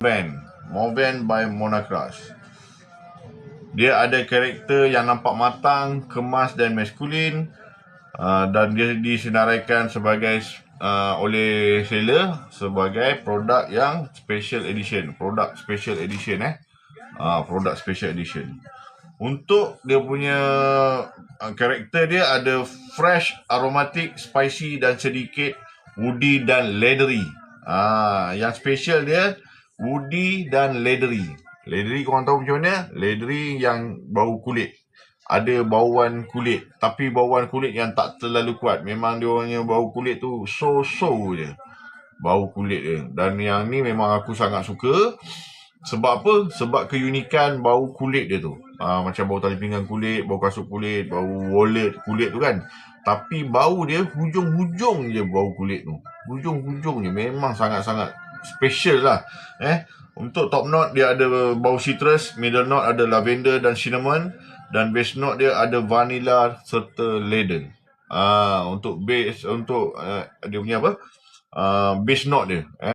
Movement by Monocrush. Dia ada karakter yang nampak matang, kemas dan maskulin, dan dia disenaraikan sebagai oleh seller sebagai produk yang special edition, produk special edition. Produk special edition. Untuk dia punya karakter dia ada fresh, aromatic, spicy dan sedikit woody dan leathery. Yang special dia woody dan leathery. Leathery korang tahu macam mana? Leathery yang bau kulit. Ada bauan kulit, tapi bauan kulit yang tak terlalu kuat. Memang dia orangnya bau kulit tu so-so je. Bau kulit dia. Dan yang ni memang aku sangat suka. Sebab apa? Sebab keunikan bau kulit dia tu. Macam bau tali pinggang kulit, bau kasut kulit, bau wallet kulit tu kan. Tapi bau dia hujung-hujung je bau kulit tu. Hujung-hujung je. Memang sangat-sangat special lah. Untuk top note dia ada bau citrus, middle note ada lavender dan cinnamon, dan base note dia ada vanilla serta leather. Untuk base, untuk dia punya apa? Base note dia.